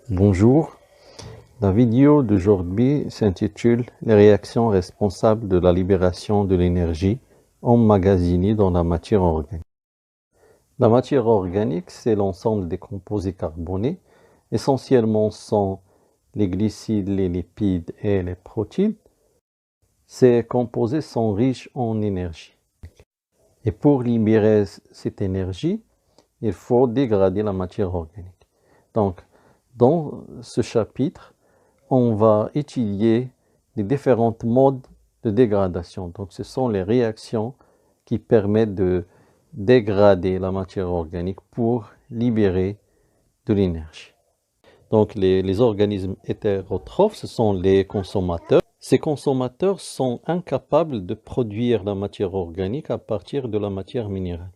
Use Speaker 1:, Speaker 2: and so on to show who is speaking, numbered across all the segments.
Speaker 1: Bonjour, la vidéo d'aujourd'hui s'intitule « Les réactions responsables de la libération de l'énergie emmagasinée dans la matière organique ». La matière organique, c'est l'ensemble des composés carbonés. Essentiellement sont les glucides, les lipides et les protéines. Ces composés sont riches en énergie. Et pour libérer cette énergie, il faut dégrader la matière organique. Donc, dans ce chapitre, on va étudier les différents modes de dégradation. Donc, ce sont les réactions qui permettent de dégrader la matière organique pour libérer de l'énergie. Donc, les organismes hétérotrophes, ce sont les consommateurs. Ces consommateurs sont incapables de produire la matière organique à partir de la matière minérale.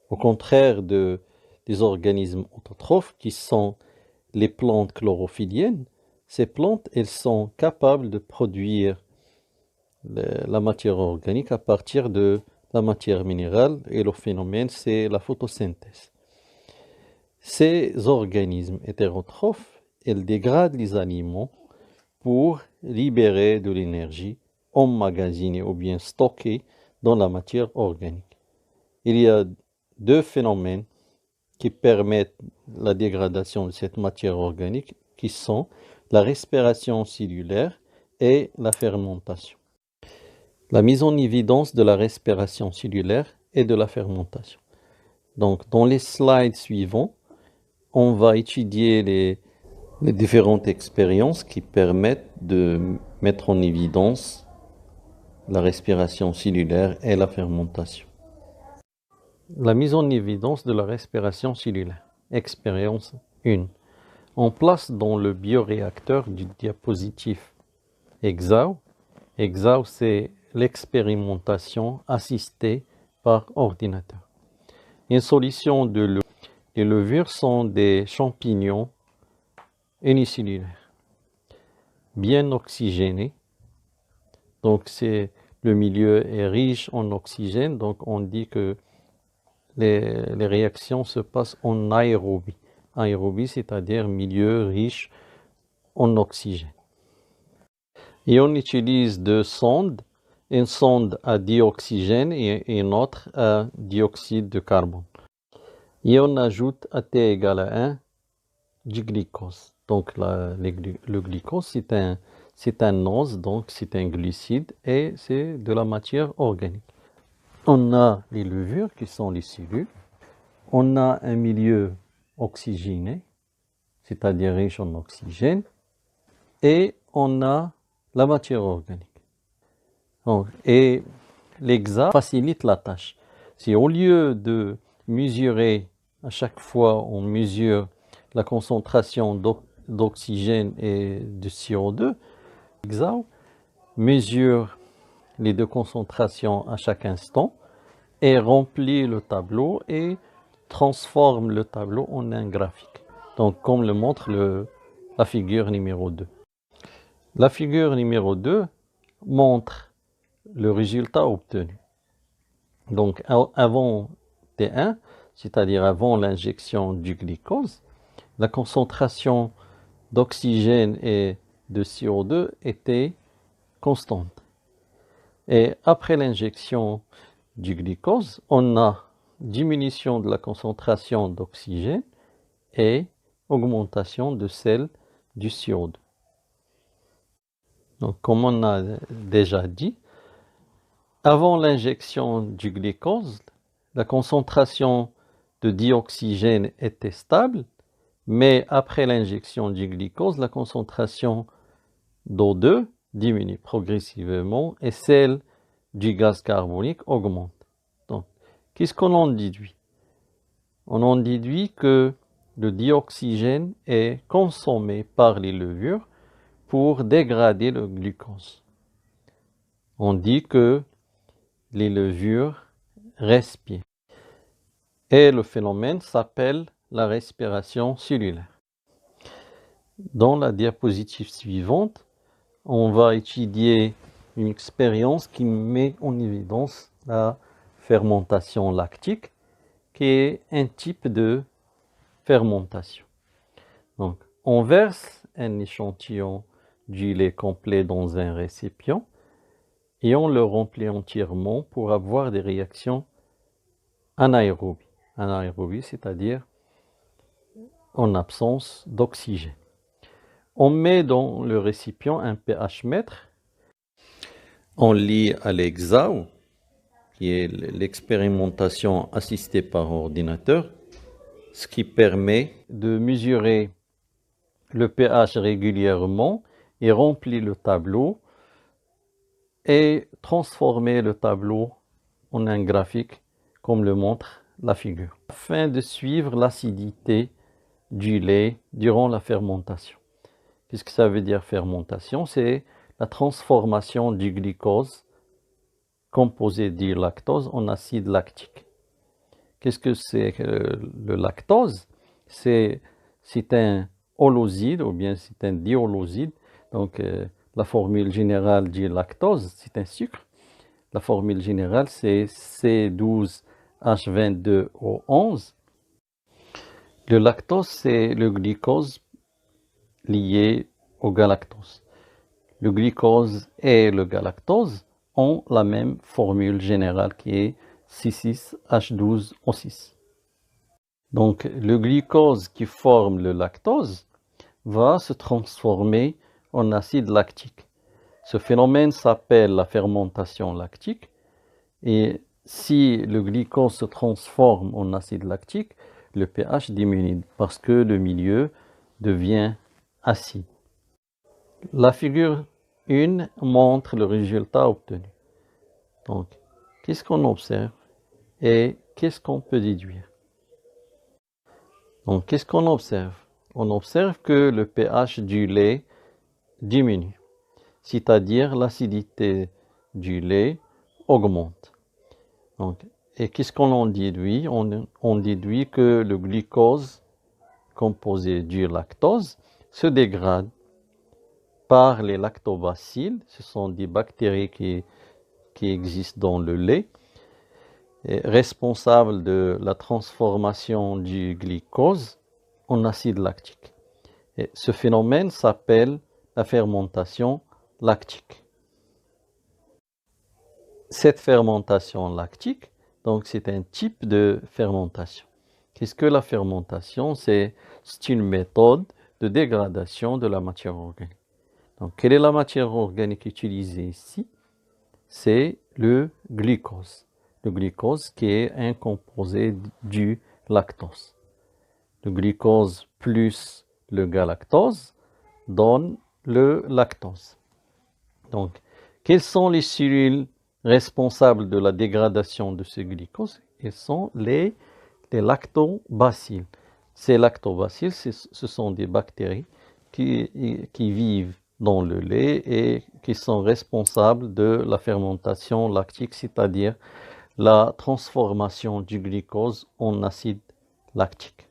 Speaker 1: Au contraire des organismes autotrophes qui sont les plantes chlorophylliennes, ces plantes, elles sont capables de produire la matière organique à partir de la matière minérale et le phénomène, c'est la photosynthèse. Ces organismes hétérotrophes, ils dégradent les aliments pour libérer de l'énergie emmagasinée ou bien stockée dans la matière organique. Il y a deux phénomènes qui permettent la dégradation de cette matière organique, qui sont la respiration cellulaire et la fermentation. La mise en évidence de la respiration cellulaire et de la fermentation. Donc, dans les slides suivants, on va étudier les différentes expériences qui permettent de mettre en évidence la respiration cellulaire et la fermentation. La mise en évidence de la respiration cellulaire. Expérience 1. On place dans le bioréacteur du diapositive EXAO. EXAO, c'est l'expérimentation assistée par ordinateur. Une solution de levure. Les levures sont des champignons unicellulaires, bien oxygénés. Donc, le milieu est riche en oxygène, donc on dit que les réactions se passent en aérobie. Aérobie, c'est-à-dire milieu riche en oxygène. Et on utilise deux sondes, une sonde à dioxygène et une autre à dioxyde de carbone. Et on ajoute à T égale à 1 du glucose. Donc le glucose, c'est un ose, donc c'est un glucide et c'est de la matière organique. On a les levures qui sont les cellules. On a un milieu oxygéné, c'est-à-dire riche en oxygène, et on a la matière organique. Donc, et l'EXA facilite la tâche. Si au lieu de mesurer à chaque fois, on mesure la concentration d'oxygène et de CO2, l'EXA mesure les deux concentrations à chaque instant et remplit le tableau et transforme le tableau en un graphique. Donc, comme le montre la figure numéro 2. La figure numéro 2 montre le résultat obtenu. Donc, avant T1, c'est-à-dire avant l'injection du glucose, la concentration d'oxygène et de CO2 était constante. Et après l'injection du glucose, on a diminution de la concentration d'oxygène et augmentation de celle du CO2. Donc, comme on a déjà dit, avant l'injection du glucose, la concentration de dioxygène était stable, mais après l'injection du glucose, la concentration d'O2 diminue progressivement et celle du gaz carbonique augmente. Donc, qu'est-ce qu'on en déduit? On en déduit que le dioxygène est consommé par les levures pour dégrader le glucose. On dit que les levures respirent. Et le phénomène s'appelle la respiration cellulaire. Dans la diapositive suivante, on va étudier une expérience qui met en évidence la fermentation lactique, qui est un type de fermentation. Donc, on verse un échantillon du lait complet dans un récipient et on le remplit entièrement pour avoir des réactions anaérobies. Anaérobie, c'est-à-dire en absence d'oxygène. On met dans le récipient un pH mètre. On lit à l'EXAO, qui est l'expérimentation assistée par ordinateur, ce qui permet de mesurer le pH régulièrement et remplir le tableau et transformer le tableau en un graphique comme le montre la figure, afin de suivre l'acidité du lait durant la fermentation. Qu'est-ce que ça veut dire fermentation? C'est la transformation du glucose composé du lactose en acide lactique. Qu'est-ce que c'est que le lactose? C'est un holoside ou bien c'est un diholoside. Donc la formule générale du lactose, c'est un sucre. La formule générale, c'est C12H22O11. Le lactose, c'est le glucose lié au galactose. Le glucose et le galactose ont la même formule générale qui est C6H12O6. Donc le glucose qui forme le lactose va se transformer en acide lactique. Ce phénomène s'appelle la fermentation lactique et si le glucose se transforme en acide lactique, le pH diminue parce que le milieu devient acide. La figure 1 montre le résultat obtenu. Donc, qu'est-ce qu'on observe et qu'est-ce qu'on peut déduire? Donc, qu'est-ce qu'on observe? On observe que le pH du lait diminue, c'est-à-dire l'acidité du lait augmente. Donc, et qu'est-ce qu'on en déduit? On déduit que le glucose composé du lactose se dégrade par les lactobacilles. Ce sont des bactéries qui existent dans le lait, responsables de la transformation du glucose en acide lactique. Et ce phénomène s'appelle la fermentation lactique. Cette fermentation lactique, donc c'est un type de fermentation. Qu'est-ce que la fermentation? C'est une méthode de dégradation de la matière organique. Donc, quelle est la matière organique utilisée ici? C'est le glucose. Le glucose qui est un composé du lactose. Le glucose plus le galactose donne le lactose. Donc, quelles sont les cellules responsables de la dégradation de ce glucose? Elles sont les lactobacilles. Ces lactobacilles, ce sont des bactéries qui vivent dans le lait et qui sont responsables de la fermentation lactique, c'est-à-dire la transformation du glucose en acide lactique.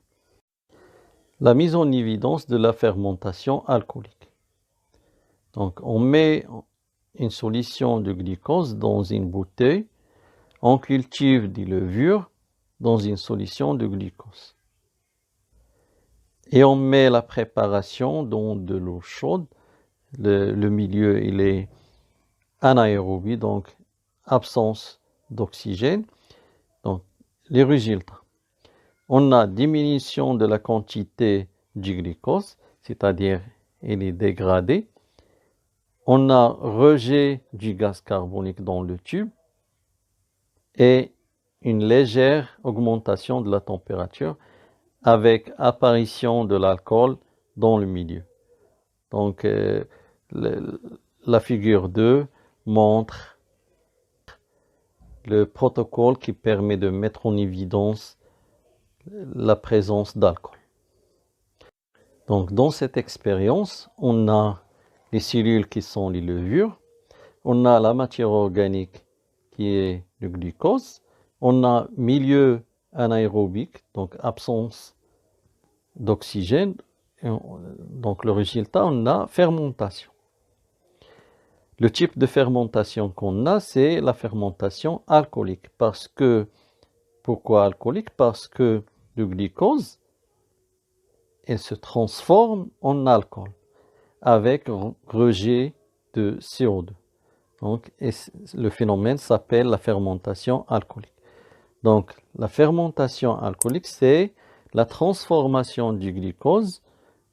Speaker 1: La mise en évidence de la fermentation alcoolique. Donc, on met une solution de glucose dans une bouteille, on cultive des levures dans une solution de glucose. Et on met la préparation dans de l'eau chaude. Le milieu, il est anaérobie, donc absence d'oxygène. Donc, les résultats. On a diminution de la quantité du glucose, c'est-à-dire il est dégradé. On a rejet du gaz carbonique dans le tube et une légère augmentation de la température avec apparition de l'alcool dans le milieu. Donc, la figure 2 montre le protocole qui permet de mettre en évidence la présence d'alcool. Donc, dans cette expérience, on a les cellules qui sont les levures, on a la matière organique qui est le glucose, on a milieu anaérobique, donc absence d'oxygène, donc le résultat, on a fermentation. Le type de fermentation qu'on a, c'est la fermentation alcoolique. Pourquoi alcoolique? Parce que le glucose, elle se transforme en alcool avec rejet de CO2. Donc, le phénomène s'appelle la fermentation alcoolique. Donc, la fermentation alcoolique, c'est la transformation du glucose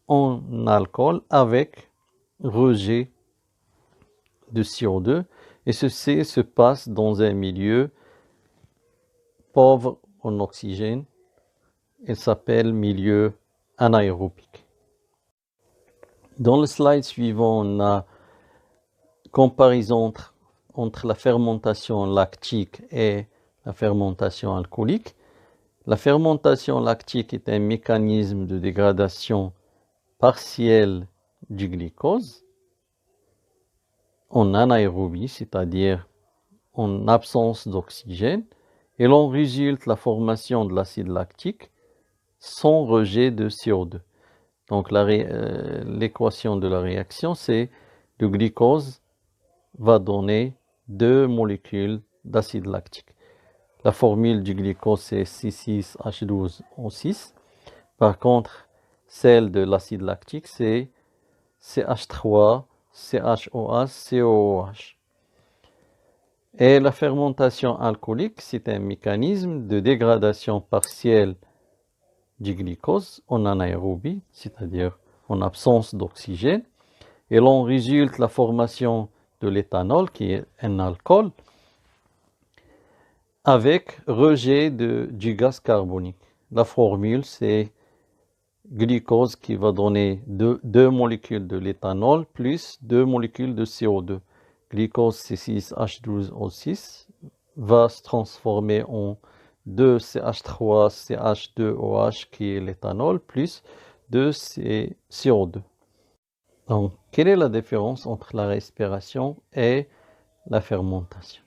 Speaker 1: en alcool avec rejet de CO2. Et ceci se passe dans un milieu pauvre en oxygène. Il s'appelle milieu anaérobique. Dans le slide suivant, on a comparaison entre la fermentation lactique et la fermentation alcoolique. La fermentation lactique est un mécanisme de dégradation partielle du glucose en anaérobie, c'est-à-dire en absence d'oxygène, et l'on résulte la formation de l'acide lactique sans rejet de CO2. Donc l'équation de la réaction, c'est le glucose va donner 2 molécules d'acide lactique. La formule du glucose, c'est C6H12O6. Par contre, celle de l'acide lactique, c'est CH3, CHOH, COOH. Et la fermentation alcoolique, c'est un mécanisme de dégradation partielle du glucose en anaérobie, c'est-à-dire en absence d'oxygène. Et l'on résulte la formation de l'éthanol, qui est un alcool, avec rejet du gaz carbonique. La formule, c'est glucose qui va donner 2 molécules de l'éthanol plus 2 molécules de CO2. Glucose C6H12O6 va se transformer en 2CH3CH2OH qui est l'éthanol plus 2 CO2. Donc, quelle est la différence entre la respiration et la fermentation?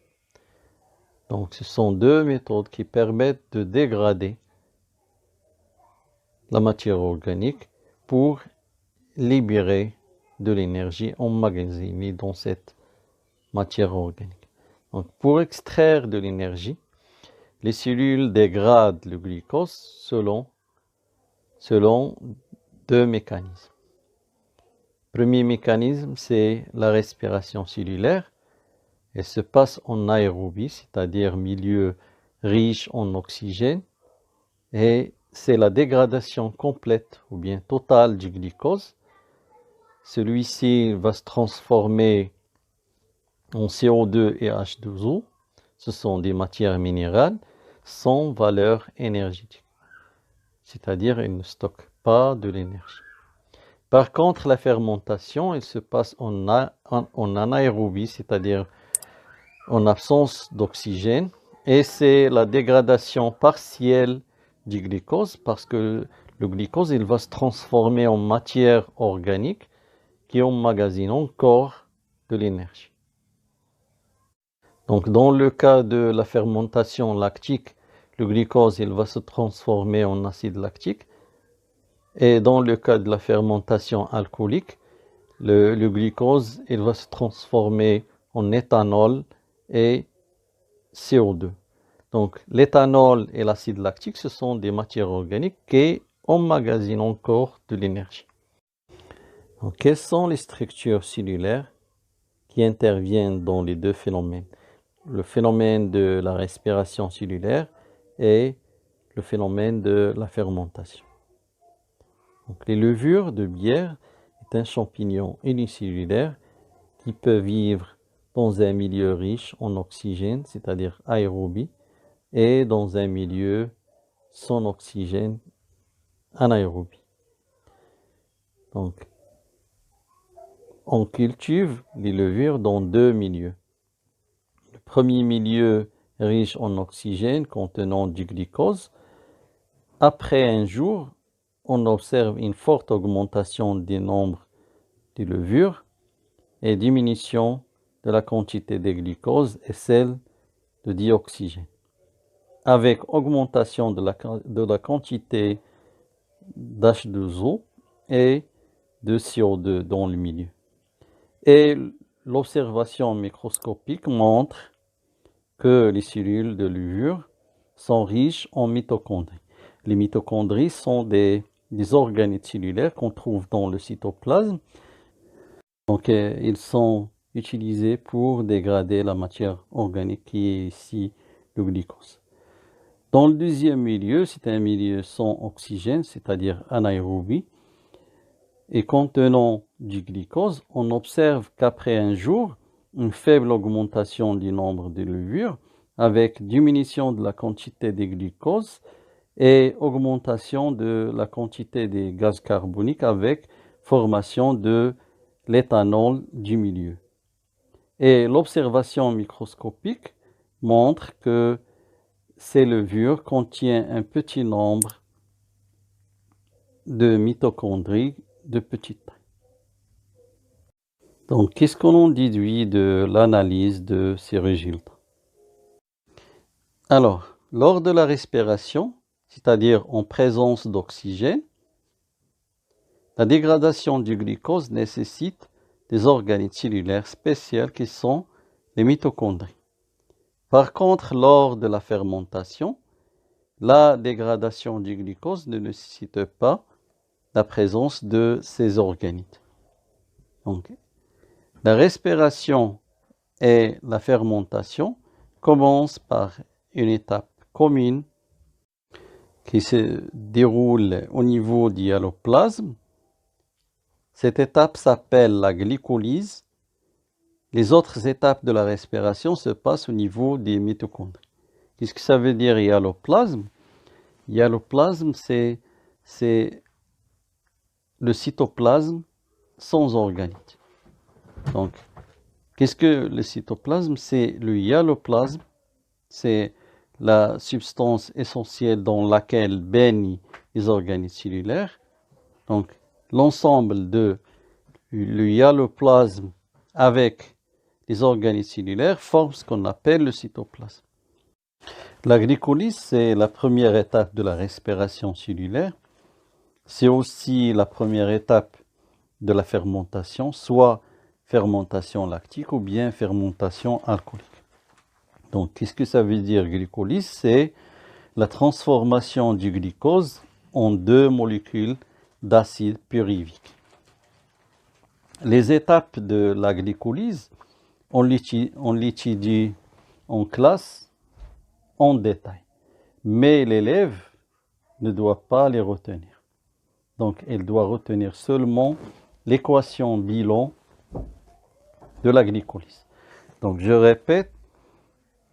Speaker 1: Donc, ce sont deux méthodes qui permettent de dégrader la matière organique pour libérer de l'énergie emmagasinée dans cette matière organique. Donc, pour extraire de l'énergie, les cellules dégradent le glucose selon 2 mécanismes. Premier mécanisme, c'est la respiration cellulaire. Elle se passe en aérobie, c'est-à-dire milieu riche en oxygène, et c'est la dégradation complète ou bien totale du glucose. Celui-ci va se transformer en CO2 et H2O. Ce sont des matières minérales sans valeur énergétique, c'est-à-dire elles ne stockent pas de l'énergie. Par contre, la fermentation, elle se passe en anaérobie, c'est-à-dire en absence d'oxygène, et c'est la dégradation partielle du glucose parce que le glucose il va se transformer en matière organique qui emmagasine encore de l'énergie. Donc dans le cas de la fermentation lactique, le glucose il va se transformer en acide lactique, et dans le cas de la fermentation alcoolique, le glucose il va se transformer en éthanol et CO2. Donc l'éthanol et l'acide lactique, ce sont des matières organiques qui emmagasinent encore de l'énergie. Donc, quelles sont les structures cellulaires qui interviennent dans les deux phénomènes? Le phénomène de la respiration cellulaire et le phénomène de la fermentation. Donc, les levures de bière est un champignon unicellulaire qui peut vivre dans un milieu riche en oxygène, c'est-à-dire aérobie, et dans un milieu sans oxygène, anaérobie. Donc, on cultive les levures dans 2 milieux. Le premier milieu riche en oxygène contenant du glucose. Après un jour, on observe une forte augmentation du nombre de levures et diminution de la quantité de glucose et celle de dioxygène, avec augmentation de la quantité d'H2O et de CO2 dans le milieu. Et l'observation microscopique montre que les cellules de levure sont riches en mitochondries. Les mitochondries sont des organites cellulaires qu'on trouve dans le cytoplasme. Donc, ils sont utilisés pour dégrader la matière organique qui est ici le glucose. Dans le deuxième milieu, c'est un milieu sans oxygène, c'est-à-dire anaérobie, et contenant du glucose, on observe qu'après un jour, une faible augmentation du nombre de levures avec diminution de la quantité de glucose et augmentation de la quantité des gaz carboniques avec formation de l'éthanol du milieu. Et l'observation microscopique montre que ces levures contiennent un petit nombre de mitochondries de petite taille. Donc, qu'est-ce qu'on en déduit de l'analyse de ces résultats? Alors, lors de la respiration, c'est-à-dire en présence d'oxygène, la dégradation du glucose nécessite des organites cellulaires spéciaux qui sont les mitochondries. Par contre, lors de la fermentation, la dégradation du glucose ne nécessite pas la présence de ces organites. Donc, la respiration et la fermentation commencent par une étape commune qui se déroule au niveau du hyaloplasme. Cette étape s'appelle la glycolyse. Les autres étapes de la respiration se passent au niveau des mitochondries. Qu'est-ce que ça veut dire hyaloplasme? Hyaloplasme, c'est le cytoplasme sans organite. Donc, qu'est-ce que le cytoplasme? C'est le hyaloplasme, c'est la substance essentielle dans laquelle baignent les organites cellulaires. Donc, l'ensemble de le hyaloplasme avec les organites cellulaires forme ce qu'on appelle le cytoplasme. La glycolyse, c'est la première étape de la respiration cellulaire. C'est aussi la première étape de la fermentation, soit fermentation lactique ou bien fermentation alcoolique. Donc, qu'est-ce que ça veut dire glycolyse? C'est la transformation du glucose en deux molécules d'acide pyruvique. Les étapes de la glycolyse, on l'étudie en classe en détail, mais l'élève ne doit pas les retenir. Donc, elle doit retenir seulement l'équation bilan de la glycolyse. Donc, je répète,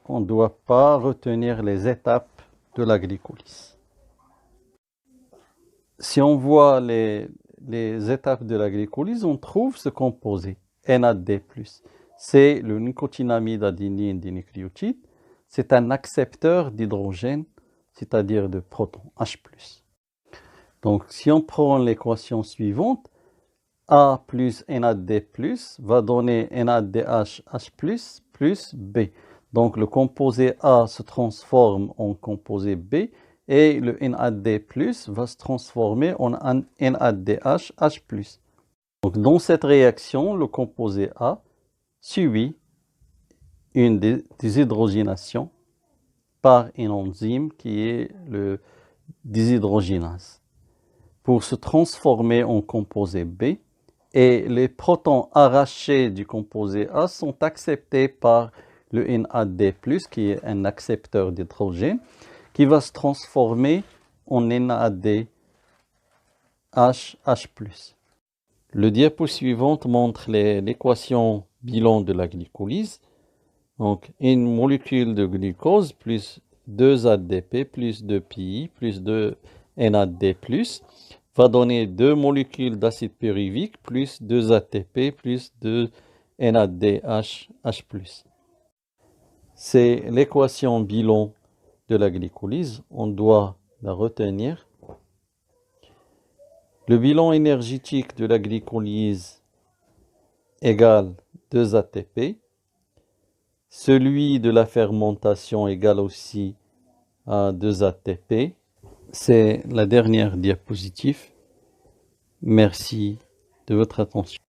Speaker 1: on ne doit pas retenir les étapes de la glycolyse. Si on voit les étapes de la glycolyse, on trouve ce composé NAD+. C'est le nicotinamide adényne dinucléotide. C'est un accepteur d'hydrogène, c'est-à-dire de protons, H+. Donc, si on prend l'équation suivante, A plus NAD+, va donner NADH, H+, plus B. Donc, le composé A se transforme en composé B et le NAD+, va se transformer en NADH, H+. Donc, dans cette réaction, le composé A subit une déshydrogénation par une enzyme qui est le déshydrogénase pour se transformer en composé B, et les protons arrachés du composé A sont acceptés par le NAD+, qui est un accepteur d'hydrogène, qui va se transformer en NADH, H+. Le diapo suivante montre l'équation bilan de la glycolyse. Donc, une molécule de glucose plus 2 ADP plus 2 PI plus 2 NAD+, va donner 2 molécules d'acide pyruvique plus 2 ATP plus 2 NADH, H+. C'est l'équation bilan de la glycolyse. On doit la retenir. Le bilan énergétique de la glycolyse égale 2 ATP. Celui de la fermentation égale aussi à 2 ATP. C'est la dernière diapositive. Merci de votre attention.